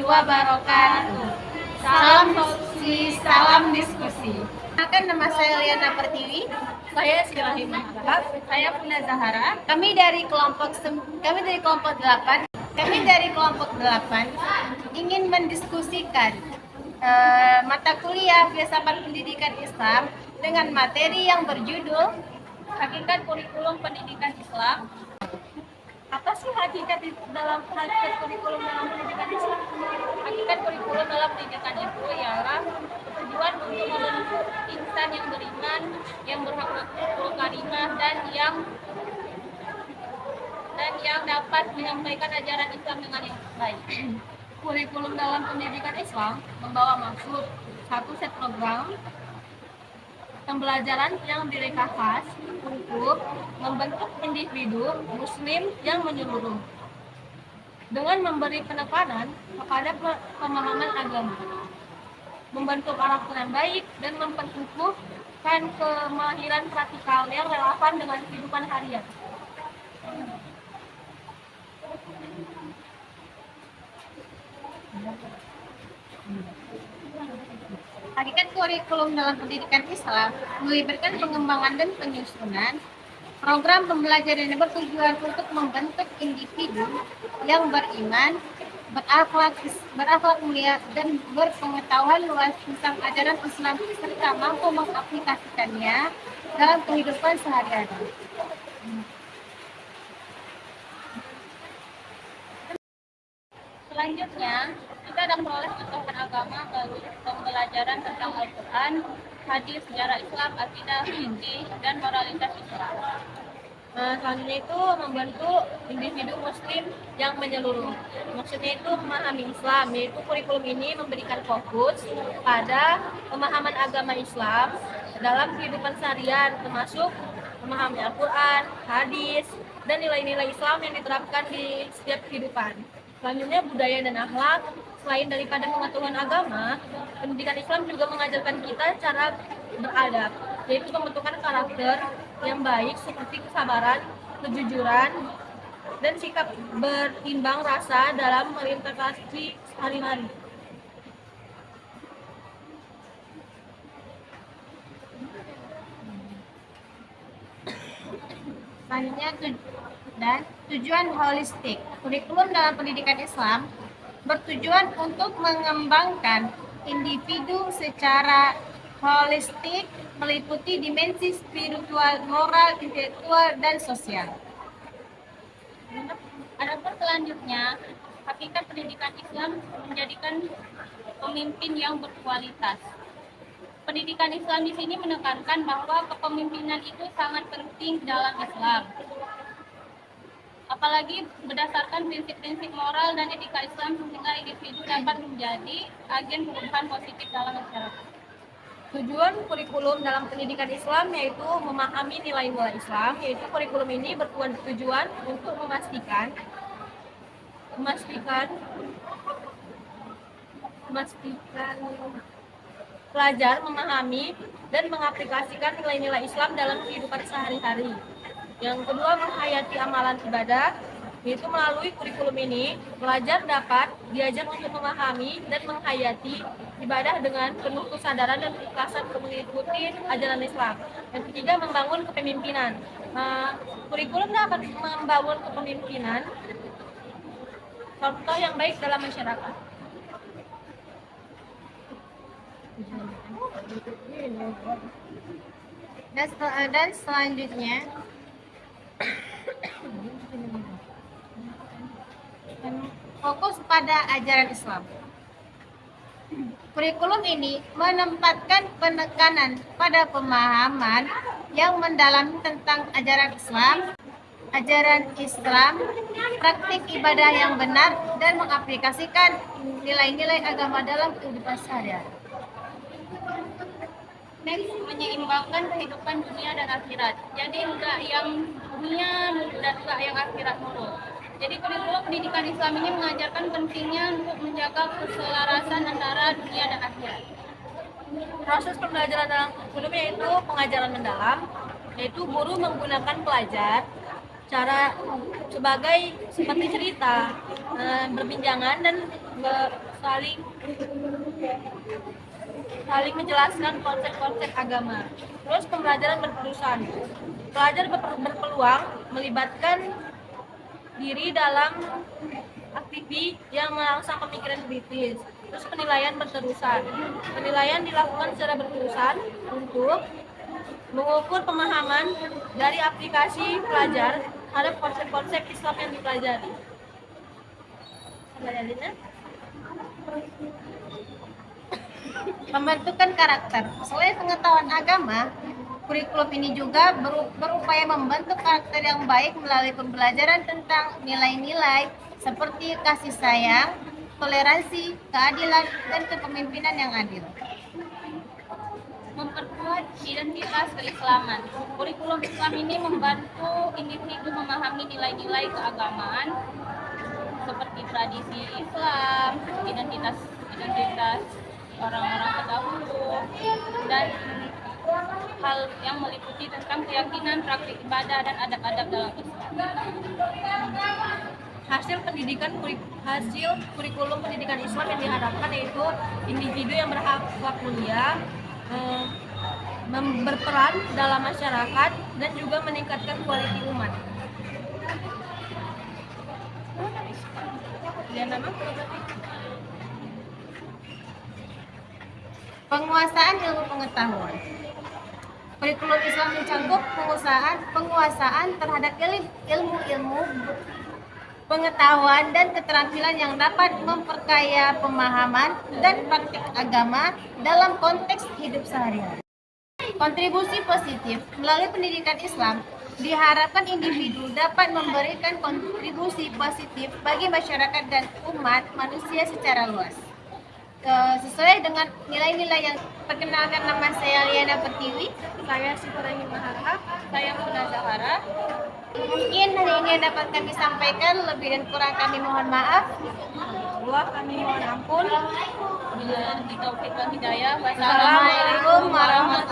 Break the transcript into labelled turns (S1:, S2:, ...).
S1: wabarakatuh. Salam solusi, salam diskusi. Nama saya Liana Pertiwi.
S2: Saya Silahim Maharab.
S1: Saya Puna Zahara. Kami dari kelompok 8. Kami dari kelompok 8 ingin mendiskusikan mata kuliah filsafat pendidikan Islam dengan materi yang berjudul
S2: Hakikat Kurikulum Pendidikan Islam. Apa sih hakikat kurikulum dalam pendidikan Islam? Hakikat kurikulum dalam pendidikan itu ialah tujuan untuk membentuk insan yang beriman, yang berhakul karimah dan yang dapat menyampaikan ajaran Islam dengan yang baik. Kurikulum dalam pendidikan Islam membawa maksud satu set program pembelajaran yang direka khas untuk membentuk individu muslim yang menyeluruh dengan memberi penekanan kepada pemahaman agama, membentuk karakter yang baik dan memperkukuhkan kemahiran praktikal yang relevan dengan kehidupan harian.
S1: Hakikat kurikulum dalam pendidikan Islam melibatkan pengembangan dan penyusunan program pembelajaran yang bertujuan untuk membentuk individu yang beriman, berakhlak mulia dan berpengetahuan luas tentang ajaran Islam serta mampu mengaplikasikannya dalam kehidupan sehari-hari.
S2: Selanjutnya, kita akan memperoleh pengetahuan agama melalui pembelajaran tentang Al-Quran, hadis, sejarah Islam, akidah, fikih, dan moralitas Islam. Selanjutnya itu membentuk individu muslim yang menyeluruh. Maksudnya itu memahami Islam, yaitu kurikulum ini memberikan fokus pada pemahaman agama Islam dalam kehidupan seharian, termasuk memahami Al-Quran, hadis, dan nilai-nilai Islam yang diterapkan di setiap kehidupan. Selanjutnya budaya dan akhlak. Selain daripada pengetahuan agama, pendidikan Islam juga mengajarkan kita cara beradab, yaitu pembentukan karakter yang baik seperti kesabaran, kejujuran, dan sikap berimbang rasa dalam berinteraksi sehari-hari.
S1: Selanjutnya tujuan holistik. Kurikulum dalam pendidikan Islam bertujuan untuk mengembangkan individu secara holistik, meliputi dimensi spiritual, moral, intelektual, dan sosial.
S2: Adapun selanjutnya, hakikat pendidikan Islam menjadikan pemimpin yang berkualitas. Pendidikan Islam di sini menekankan bahwa kepemimpinan itu sangat penting dalam Islam. Apalagi berdasarkan prinsip-prinsip moral dan etika Islam sehingga individu dapat menjadi agen perubahan positif dalam masyarakat. Tujuan kurikulum dalam pendidikan Islam yaitu memahami nilai-nilai Islam, yaitu kurikulum ini bertujuan untuk memastikan pelajar memahami dan mengaplikasikan nilai-nilai Islam dalam kehidupan sehari-hari. Yang kedua, menghayati amalan ibadah, yaitu melalui kurikulum ini, pelajar dapat diajar untuk memahami dan menghayati ibadah dengan penuh kesadaran dan keikhlasan untuk mengikuti ajaran Islam. Yang ketiga, membangun kepemimpinan. Kurikulum dapat membangun kepemimpinan, contoh yang baik dalam masyarakat.
S1: Dan selanjutnya fokus pada ajaran Islam. Kurikulum ini menempatkan penekanan pada pemahaman yang mendalam tentang ajaran Islam, praktik ibadah yang benar, dan mengaplikasikan nilai-nilai agama dalam kehidupan sehari-hari.
S2: Menyeimbangkan kehidupan dunia dan akhirat. Jadi enggak yang dunia dan enggak yang akhirat mulu. Jadi kurikulum pendidikan Islam ini mengajarkan pentingnya untuk menjaga keselarasan antara dunia dan akhirat. Proses pembelajaran dalam kurikulum yaitu pengajaran mendalam, yaitu guru menggunakan pelajar sebagai seperti cerita, berbincangan dan saling menjelaskan konsep-konsep agama. Terus pembelajaran berterusan. Pelajar berpeluang melibatkan diri dalam aktivitas yang merangsang pemikiran kritis. Terus penilaian berterusan. Penilaian dilakukan secara berterusan untuk mengukur pemahaman dari aplikasi pelajar terhadap konsep-konsep Islam yang dipelajari.
S1: Pembentukan karakter. Selain pengetahuan agama, kurikulum ini juga berupaya membentuk karakter yang baik melalui pembelajaran tentang nilai-nilai seperti kasih sayang, toleransi, keadilan, dan kepemimpinan yang adil.
S2: Memperkuat identitas keislaman. Kurikulum Islam ini membantu individu memahami nilai-nilai keagamaan seperti tradisi Islam, identitas orang-orang terdahulu, dan hal yang meliputi tentang keyakinan, praktik ibadah, dan adab-adab dalam Islam. Hasil kurikulum pendidikan Islam yang diharapkan yaitu individu yang berakhlak mulia, berperan dalam masyarakat, dan juga meningkatkan kualitas umat.
S1: Penguasaan ilmu pengetahuan. Kurikulum Islam mencakup penguasaan terhadap ilmu-ilmu pengetahuan dan keterampilan yang dapat memperkaya pemahaman dan praktik agama dalam konteks hidup sehari-hari. Kontribusi positif melalui pendidikan Islam diharapkan individu dapat memberikan kontribusi positif bagi masyarakat dan umat manusia secara luas. Sesuai dengan nilai-nilai yang perkenalkan, nama saya Liana Pertiwi.
S2: Saya Sitorani Maharha. Saya Muna Zahara.
S1: Mungkin hari ini yang dapat kami sampaikan, lebih dan kurang kami mohon maaf.
S2: Kami mohon ampun. Bila di taufik wal hidayah.
S1: Wassalamualaikum warahmatullahi